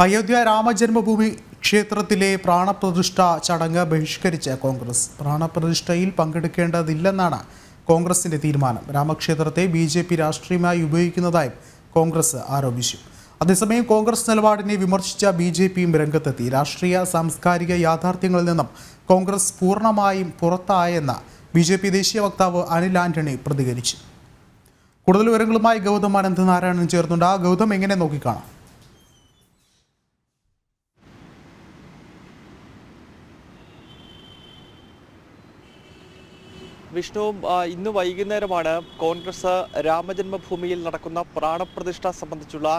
അയോധ്യ രാമജന്മഭൂമി ക്ഷേത്രത്തിലെ പ്രാണപ്രതിഷ്ഠ ചടങ്ങ് ബഹിഷ്കരിച്ച കോൺഗ്രസ്. പ്രാണപ്രതിഷ്ഠയിൽ പങ്കെടുക്കേണ്ടതില്ലെന്നാണ് കോൺഗ്രസിന്റെ തീരുമാനം. രാമക്ഷേത്രത്തെ ബിജെപി രാഷ്ട്രീയമായി ഉപയോഗിക്കുന്നതായും കോൺഗ്രസ് ആരോപിച്ചു. അതേസമയം കോൺഗ്രസ് നിലപാടിനെ വിമർശിച്ച ബിജെപിയും രംഗത്തെത്തി. രാഷ്ട്രീയ സാംസ്കാരിക യാഥാർത്ഥ്യങ്ങളിൽ നിന്നും കോൺഗ്രസ് പൂർണ്ണമായും പുറത്തായെന്ന് ബിജെപി ദേശീയ വക്താവ് അനിൽ ആന്റണി പ്രതികരിച്ചു. കൂടുതൽ വിവരങ്ങളുമായി ഗൗതം അനന്തനാരായണൻ ചേർന്നുണ്ട്. ഗൗതം, എങ്ങനെ നോക്കിക്കാണാം? വിഷ്ണു, ഇന്ന് വൈകുന്നേരമാണ് കോൺഗ്രസ് രാമജന്മഭൂമിയിൽ നടക്കുന്ന പ്രാണപ്രതിഷ്ഠ സംബന്ധിച്ചുള്ള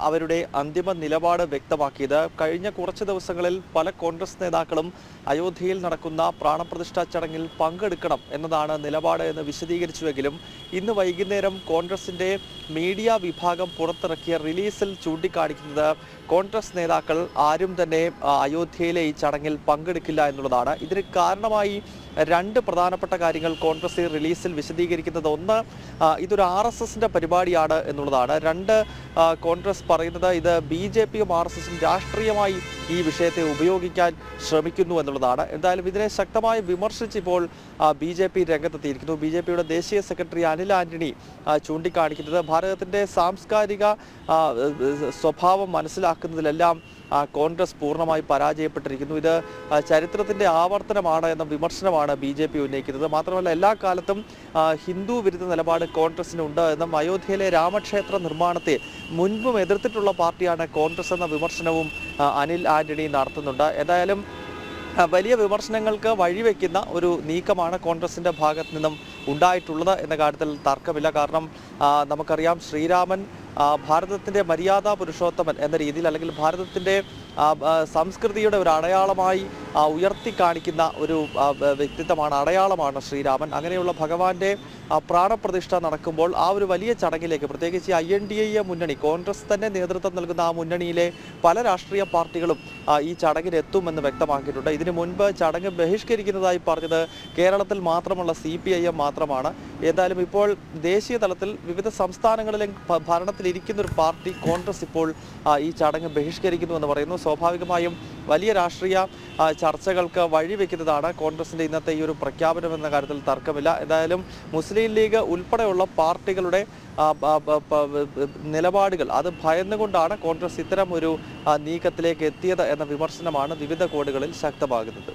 അവരുടെ അന്തിമ നിലപാട് വ്യക്തമാക്കിയത്. കഴിഞ്ഞ കുറച്ച് ദിവസങ്ങളിൽ പല കോൺഗ്രസ് നേതാക്കളും അയോധ്യയിൽ നടക്കുന്ന പ്രാണപ്രതിഷ്ഠ ചടങ്ങിൽ പങ്കെടുക്കണം എന്നതാണ് നിലപാട് എന്ന് വിശദീകരിച്ചുവെങ്കിലും ഇന്ന് വൈകുന്നേരം കോൺഗ്രസിന്റെ മീഡിയ വിഭാഗം പുറത്തിറക്കിയ റിലീസിൽ ചൂണ്ടിക്കാണിക്കുന്നത് കോൺഗ്രസ് നേതാക്കൾ ആരും തന്നെ അയോധ്യയിലെ ഈ ചടങ്ങിൽ പങ്കെടുക്കില്ല എന്നുള്ളതാണ്. ഇതിന് കാരണമായി രണ്ട് പ്രധാനപ്പെട്ട കാര്യങ്ങൾ കോൺഗ്രസ് ഈ റിലീസിൽ വിശദീകരിക്കുന്നത്. ഒന്ന്, ഇതൊരു RSSന്റെ പരിപാടിയാണ് എന്നുള്ളതാണ്. രണ്ട്, കോൺഗ്രസ് പറയുന്നത് ഇത് BJPയും RSSും രാഷ്ട്രീയമായി ഈ വിഷയത്തെ ഉപയോഗിക്കാൻ ശ്രമിക്കുന്നു എന്നുള്ളതാണ്. എന്തായാലും ഇതിനെ ശക്തമായി വിമർശിച്ചിപ്പോൾ BJP രംഗത്തെത്തിയിരിക്കുന്നു. BJPയുടെ ദേശീയ സെക്രട്ടറി അനിൽ ആന്റണി ചൂണ്ടിക്കാണിക്കുന്നത് ഭാരതത്തിന്റെ സാംസ്കാരിക സ്വഭാവം മനസ്സിലാക്കുന്നതിലെല്ലാം കോൺഗ്രസ് പൂർണ്ണമായി പരാജയപ്പെട്ടിരിക്കുന്നു. ഇത് ചരിത്രത്തിന്റെ ആവർത്തനമാണ് എന്ന വിമർശനമാണ് BJP ഉന്നയിക്കുന്നത്. മാത്രമല്ല, എല്ലാ കാലത്തും ഹിന്ദു വിരുദ്ധ നിലപാട് കോൺഗ്രസിനുണ്ട് എന്നും അയോധ്യയിലെ രാമക്ഷേത്ര നിർമ്മാണത്തെ മുൻപും എതിർത്തിട്ടുള്ള പാർട്ടിയാണ് കോൺഗ്രസ് എന്ന വിമർശനവും അനിൽ ആന്റണി നടത്തുന്നുണ്ട്. എന്തായാലും വലിയ വിമർശനങ്ങൾക്ക് വഴിവെക്കുന്ന ഒരു നീക്കമാണ് കോൺഗ്രസിന്റെ ഭാഗത്ത് നിന്നും ഉണ്ടായിട്ടുള്ളത് എന്ന കാര്യത്തിൽ തർക്കമില്ല. കാരണം നമുക്കറിയാം, ശ്രീരാമൻ ഭാരതത്തിന്റെ മര്യാദാ പുരുഷോത്തമൻ എന്ന രീതിയിൽ, അല്ലെങ്കിൽ ഭാരതത്തിന്റെ സംസ്കൃതിയുടെ ഒരു അടയാളമായി ഉയർത്തി കാണിക്കുന്ന ഒരു വ്യക്തിത്വമാണ്, അടയാളമാണ് ശ്രീരാമൻ. അങ്ങനെയുള്ള ഭഗവാന്റെ പ്രാണപ്രതിഷ്ഠ നടക്കുമ്പോൾ ആ ഒരു വലിയ ചടങ്ങിലേക്ക്, പ്രത്യേകിച്ച് INDA മുന്നണി, കോൺഗ്രസ് തന്നെ നേതൃത്വം നൽകുന്ന ആ മുന്നണിയിലെ പല രാഷ്ട്രീയ പാർട്ടികളും ഈ ചടങ്ങിന് എത്തുമെന്ന് വ്യക്തമാക്കിയിട്ടുണ്ട്. ഇതിനു മുൻപ് ചടങ്ങ് ബഹിഷ്കരിക്കുന്നതായി പറഞ്ഞത് കേരളത്തിൽ മാത്രമുള്ള CPIM മാത്രമാണ്. ഏതായാലും ഇപ്പോൾ ദേശീയ തലത്തിൽ വിവിധ സംസ്ഥാനങ്ങളിലെ ഭരണത്തിലിരിക്കുന്ന ഒരു പാർട്ടി കോൺഗ്രസ് ഇപ്പോൾ ഈ ചടങ്ങ് ബഹിഷ്കരിക്കുന്നു എന്ന് പറയുന്നു. സ്വാഭാവികമായും വലിയ രാഷ്ട്രീയ ചർച്ചകൾക്ക് വഴിവെക്കുന്നതാണ് കോൺഗ്രസിന്റെ ഇന്നത്തെ ഈ ഒരു പ്രഖ്യാപനം എന്ന കാര്യത്തിൽ തർക്കമില്ല. എന്തായാലും മുസ്ലിം ലീഗ് ഉൾപ്പെടെയുള്ള പാർട്ടികളുടെ നിലപാടുകൾ അത് ഭയന്നുകൊണ്ടാണ് കോൺഗ്രസ് ഇത്തരം ഒരു നീക്കത്തിലേക്ക് എത്തിയത് എന്ന വിമർശനമാണ് വിവിധ കോണുകളിൽ ശക്തമാകുന്നത്.